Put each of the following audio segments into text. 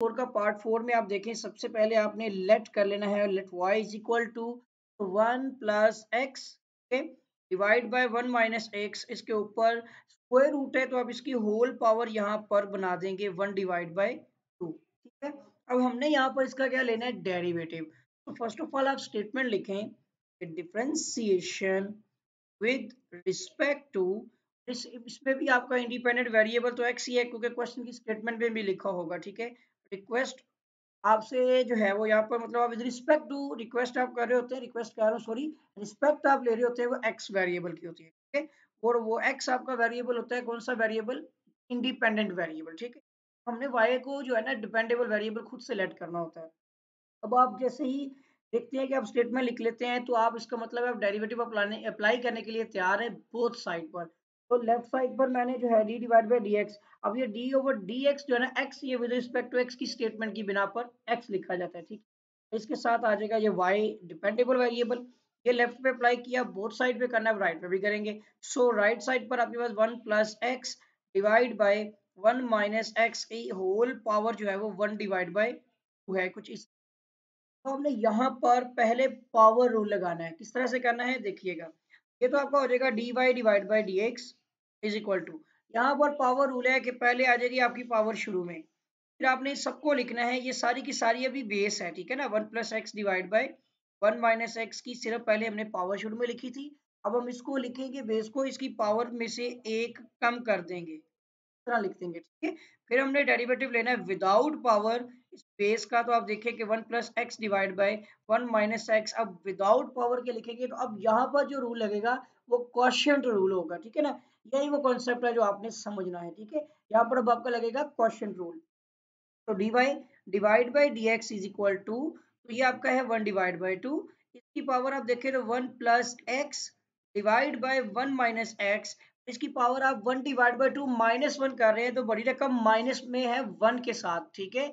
Four का part 4 में आप देखें, सबसे पहले आपने लेट कर लेना है, let y is equal to 1 plus x divide by 1 minus x, इसके ऊपर स्क्वायर रूट है तो आप इसकी होल पावर यहाँ पर बना देंगे 1 डिवाइड बाय 2। ठीक है, अब हमने यहाँ पर इसका क्या लेना है, डेरिवेटिव। तो फर्स्ट ऑफ ऑल आप स्टेटमेंट लिखें, डिफरेंशिएशन विद रिस्पेक्ट टू, इसमें भी आपका इंडिपेंडेंट वेरिएबल तो एक्स ही है क्योंकि क्वेश्चन की स्टेटमेंट में भी लिखा होगा। ठीक है, रिक्वेस्ट आपसे जो है वो यहाँ पर मतलब आप विद रिस्पेक्ट टू रिक्वेस्ट आप कर रहे होते हैं, रिक्वेस्ट कर रहे हो सॉरी, रिस्पेक्ट आप ले रहे होते हैं वो एक्स वेरिएबल की होती है। ठीक है, और वो एक्स आपका वेरिएबल होता है कौन सा वेरिएबल, इंडिपेंडेंट वेरिएबल। ठीक है, हमने वाई को जो है ना डिपेंडेबल वेरिएबल खुद सेलेक्ट करना होता है। अब आप जैसे ही देखते हैं कि आप स्टेटमेंट लिख लेते हैं तो आप इसका मतलब है आप डेरिवेटिव अप्लाई करने के लिए तैयार है बोथ साइड पर। तो लेफ्ट साइड पर मैंने जो है D divide by D x, अब ये डी ओवर डी एक्स जो है ना एक्स, ये विद रिस्पेक्ट टू एक्स की स्टेटमेंट की बिना पर एक्स लिखा जाता है। ठीक, इसके साथ आ जाएगा ये वाई डिपेंडेबल वेरिएबल, ये लेफ्ट पे अप्लाई किया, बोथ साइड पे करना है, राइट पे भी करेंगे। सो राइट साइड पर आपके पास 1 plus x divide by 1 minus x की होल पावर जो है वो 1 डिवाइड बाई 2 है कुछ इस। तो हमने यहाँ पर पहले पावर रूल लगाना है, किस तरह से करना है देखिएगा। ये तो आपका हो जाएगा D Y divide by D X is equal to, यहाँ पर पावर रूल है कि पहले आ जाएगी आपकी पावर शुरू में, फिर आपने सबको लिखना है, ये सारी की सारी अभी बेस है। ठीक है ना, 1 plus x divide by 1 minus x की सिर्फ पहले हमने पावर शुरू में लिखी थी, अब हम इसको लिखेंगे बेस को, इसकी पावर में से एक कम कर देंगे, तरह लिख देंगे। ठीक है, फिर हमने डेरिवेटिव लेना है विदाउट पावर इस बेस का, तो आप देखिए कि 1 plus x divide by 1 minus x, अब विदाउट पावर के लिखेंगे तो अब यहाँ पर जो रूल लगेगा वो क्वोशिएंट रूल होगा। ठीक है ना, यही वो कॉन्सेप्ट है जो आपने समझना है। ठीक है, यहाँ पर अब आपका लगेगा क्वोशिएंट रूल। तो D Y divide by D X is equal to, तो ये आपका है 1 डिवाइड बाई 2, इसकी पावर आप देखें तो 1 plus x divide by 1 minus x, इसकी पावर आप 1 डिवाइड बाई 2 माइनस 1 कर रहे हैं तो बड़ी रकम माइनस में है 1 के साथ। ठीक है,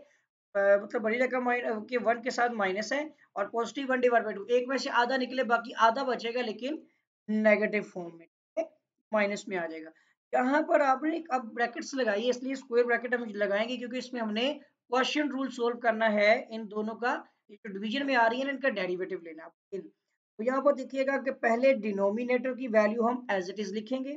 मतलब बड़ी रकम के 1 के साथ माइनस है और पॉजिटिव 1 डिवाइड बाई 2, एक में से आधा निकले बाकी आधा बचेगा लेकिन नेगेटिव फॉर्म में। ठीक है, माइनस में आ जाएगा। यहाँ पर आपने अब ब्रैकेट्स लगाई है, इसलिए स्क्वायर ब्रैकेट हम लगाएंगे क्योंकि इसमें हमने क्वोशिएंट रूल सोल्व करना है इन दोनों का, ये जो डिवीजन में आ रही है ना इनका डेरिवेटिव लेना है। तो यहाँ पर देखिएगा कि पहले डिनोमिनेटर की वैल्यू हम एज इट इज लिखेंगे,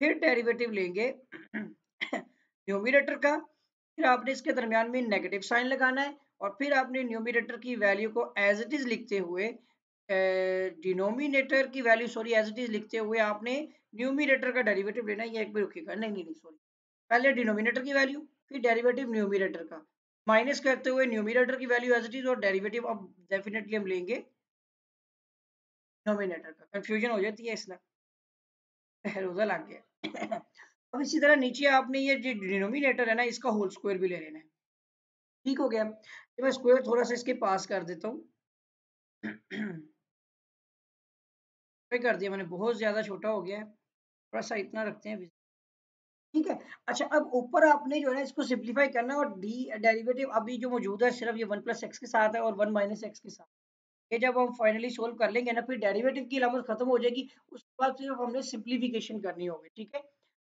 फिर डेरिवेटिव लेंगे न्यूमिनेटर का, फिर आपने इसके दरमियान में नेगेटिव साइन लगाना है और फिर आपने न्यूमिनेटर की वैल्यू को एज इट इज लिखते हुए डिनोमिनेटर की value sorry as it is लिखते हुए आपने न्यूमिनेटर का डेरिवेटिव लेना है। ये एक बार रुकिएगा, नहीं नहीं नहीं सॉरी, पहले डिनोमिनेटर की वैल्यू फिर डेरिवेटिव न्यूमिनेटर का, माइनस करते हुए न्यूमिनेटर की वैल्यू एज इट इज और डेरिवेटिव अब डेफिनेटली हम लेंगे डिनोमिनेटर का, कंफ्यूजन हो जाती है इसलिए रोजा लग गया अब इसी तरह नीचे आपने ये जो डिनोमिनेटर है ना इसका होल स्क्वायर भी ले लेना है। ठीक हो गया, तो मैं स्क्वायर थोड़ा सा इसके पास कर देता हूँ कर दिया मैंने, बहुत ज्यादा छोटा हो गया है, थोड़ा सा इतना रखते हैं। ठीक है, अच्छा अब ऊपर आपने जो है ना इसको सिंप्लीफाई करना है और डी डेरिवेटिव अभी जो मौजूद है सिर्फ ये 1 प्लस एक्स के साथ है और 1 माइनस एक्स के साथ, ये जब हम फाइनली सोल्व कर लेंगे ना फिर डेरिवेटिव की अलामत खत्म हो जाएगी, उसके बाद सिर्फ हमने सिंप्लीफिकेशन करनी होगी। ठीक है,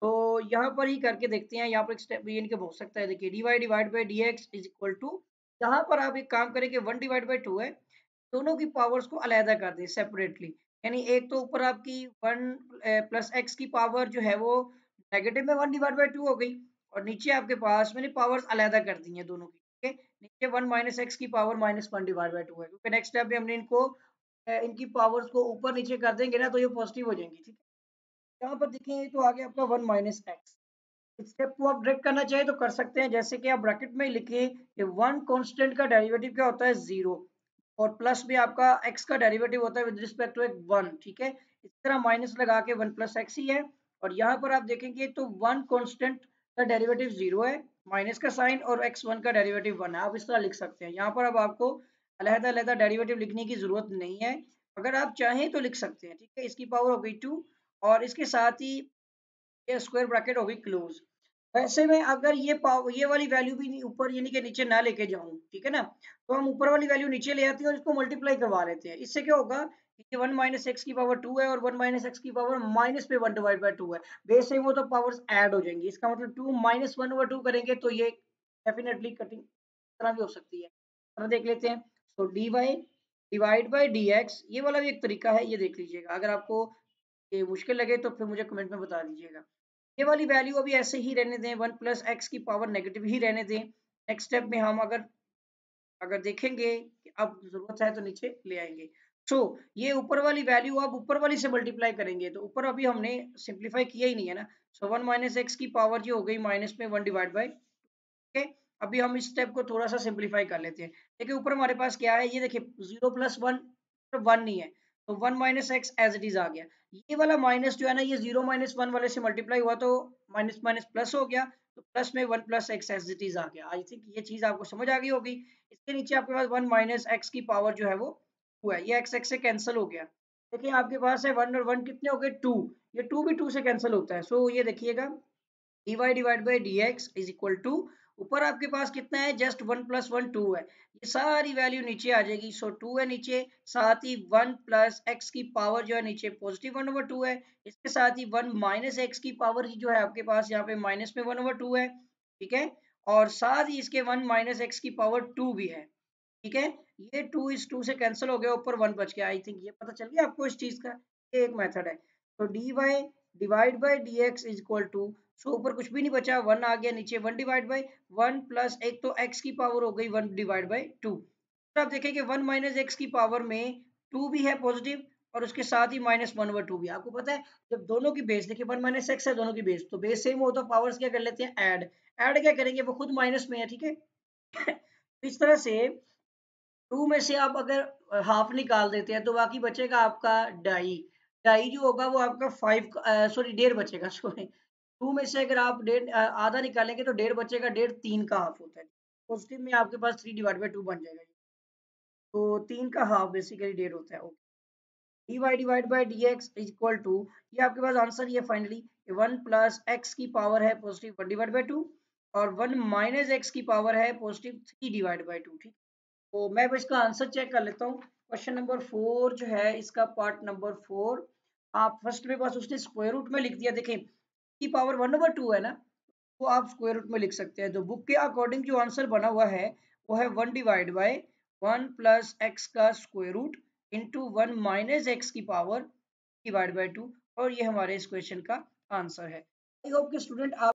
तो यहाँ पर ही करके देखते हैं, यहाँ पर एक स्टेप ये इनके हो सकता है, देखिए D Y divide by D X is equal to, यहाँ पर आप एक काम करें कि 1 डिवाइड बाई 2 है, दोनों की पावर्स को अलहदा कर दें सेपरेटली, यानी एक तो ऊपर आपकी 1 प्लस एक्स की पावर जो है वो नेगेटिव में 1 डिवाइड बाई 2 हो गई और नीचे आपके पास मैंने पावर्स अलहदा कर दी हैं दोनों की। ठीक है, नीचे 1 माइनस एक्स की पावर माइनस 1 डिवाइड बाई 2 है क्योंकि नेक्स्ट स्टेप में हमने इनको इनकी पावर्स को ऊपर नीचे कर देंगे ना तो ये पॉजिटिव हो जाएंगी। ठीक है, यहाँ पर देखें तो आगे आपका 1 माइनस एक्स, इस स्टेप को आप डायरेक्ट करना चाहे तो कर सकते हैं, जैसे कि आप ब्रैकेट में लिखें कि 1 कांस्टेंट का डेरिवेटिव क्या होता है 0 और प्लस में आपका x का डेरिवेटिव होता है विद रिस्पेक्ट टू एक 1। ठीक है, इस तरह माइनस लगा के 1 प्लस एक्स ही है और यहाँ पर आप देखेंगे तो 1 कांस्टेंट का डेरिवेटिव 0 है, माइनस का साइन और x1 का डेरिवेटिव 1 है, आप इस तरह लिख सकते हैं। यहाँ पर अब आपको अलहदा अलहदा डेरिवेटिव लिखने की जरूरत नहीं है, अगर आप चाहें तो लिख सकते हैं। ठीक है, इसकी पावर हो गई 2 और इसके साथ ही ये स्क्वायर ब्रैकेट हो गई क्लोज। वैसे में अगर ये वाली वैल्यू भी ऊपर यानी कि नीचे ना लेके जाऊं, ठीक है ना, तो हम ऊपर वाली वैल्यू नीचे ले आते हैं और इसको मल्टीप्लाई करवा लेते हैं। इससे क्या होगा कि 1 माइनस एक्स की पावर 2 है और 1 माइनस एक्स की पावर माइनस पे 1 डिवाइड बाई 2 है, बेस है वो तो पावर्स ऐड हो जाएंगी, इसका मतलब 2 माइनस 1 ओवर 2 करेंगे तो ये डेफिनेटली कटिंग तरह भी हो सकती है, तो देख लेते हैं। तो dy डिवाइड बाई dx, ये वाला भी एक तरीका है, ये देख लीजिएगा। अगर आपको ये मुश्किल लगे तो फिर मुझे कमेंट में बता दीजिएगा। ये वाली वैल्यू अभी ऐसे ही रहने दें, 1 प्लस एक्स की पावर नेगेटिव ही रहने दें। नेक्स्ट स्टेप में हम अगर अगर देखेंगे कि अब जरूरत है तो नीचे ले आएंगे। सो ये ऊपर वाली वैल्यू आप ऊपर वाली से मल्टीप्लाई करेंगे, तो ऊपर अभी हमने सिंप्लीफाई किया ही नहीं है ना। सो 1 माइनस एक्स की पावर जो हो गई माइनस में 1 डिवाइड बाई, ओके। अभी हम इस स्टेप को थोड़ा सा सिंप्लीफाई कर लेते हैं। देखिए ऊपर हमारे पास क्या है, ये देखिए 0 प्लस 1 1 नहीं है, तो 1 minus x as it is आ गया। ये वाला माइनस जो है ना, ये 0 माइनस 1 वाले से मल्टीप्लाई हुआ तो माइनस माइनस प्लस हो गया, तो प्लस में 1 plus x as it is आ गया। आई थिंक ये चीज आपको समझ आ गई होगी। इसके नीचे आपके पास 1 माइनस एक्स की पावर जो है वो हुआ है, ये एक्स एक्स से कैंसिल हो गया। देखिए आपके पास है 1 और 1 कितने हो गए 2, ये 2 भी 2 से कैंसिल होता है। सो ये देखिएगा dy divide by dx is equal to, ऊपर आपके पास कितना है जस्ट 1 प्लस 1 2 है, ये सारी वैल्यू नीचे आ जाएगी। सो 2 है नीचे, साथ ही 1 प्लस एक्स की पावर जो है नीचे पॉजिटिव 1 ओवर 2 है, इसके साथ ही 1 माइनस एक्स की पावर जो है आपके पास यहाँ पे माइनस में 1 ओवर 2 है, ठीक है। और साथ ही इसके 1 माइनस एक्स की पावर 2 भी है, ठीक है। ये 2 इस 2 से कैंसिल हो गया, ऊपर 1 बच गया। आई थिंक ये पता चल गया आपको इस चीज का, ये एक मेथड है। तो dy divide by dx is equal to, so ऊपर कुछ भी नहीं बचा, 1 आ गया, नीचे 1 डिवाइड बाई 1 प्लस एक तो x की पावर हो गई 1 डिवाइड बाई 2। तो आप देखें कि 1 माइनस एक्स की पावर में 2 भी है पॉजिटिव, और उसके साथ ही माइनस 1 ओवर 2 भी। आपको पता है जब दोनों की बेस देखिए 1 माइनस एक्स है, दोनों की बेस तो बेस सेम हो तो पावर्स क्या कर लेते हैं ऐड। ऐड क्या करेंगे, वो खुद माइनस में है, ठीक है। तो इस तरह से 2 में से आप अगर हाफ निकाल देते हैं तो बाकी बचेगा आपका ढाई। ढाई जो होगा वो आपका 5, सॉरी 1.5 बचेगा, सॉरी। 2 में से अगर आप 1.5 आधा निकालेंगे तो 1.5 बचेगा, 1.5 3 का हाफ होता है। पॉजिटिव में आपके पास 3 डिवाइड बाई 2 बन जाएगा, तो 3 का हाफ बेसिकली 1.5 होता है। dy divide by dx is equal to, ये आपके पास आंसर ये फाइनली 1 प्लस एक्स की पावर है पॉजिटिव 1 डिवाइड बाई 2, और 1 माइनस एक्स की पावर है पॉजिटिव 3 डिवाइड बाई 2, ठीक। तो मैं अब इसका आंसर चेक कर लेता हूँ। क्वेश्चन नंबर 4 जो है, इसका पार्ट नंबर 4, आप फर्स्ट में बस उसने स्क्वायर रूट में लिख दिया। देखें की पावर 1 ओवर 2 है ना, तो आप स्क्वायर रूट में लिख सकते हैं। तो बुक के अकॉर्डिंग जो आंसर बना हुआ है वो है 1 डिवाइड बाय 1 प्लस एक्स का square root into 1 minus x की पावर डिवाइड बाय 2, और ये हमारे इस क्वेश्चन का आंसर है। आई होप कि स्टूडेंट आप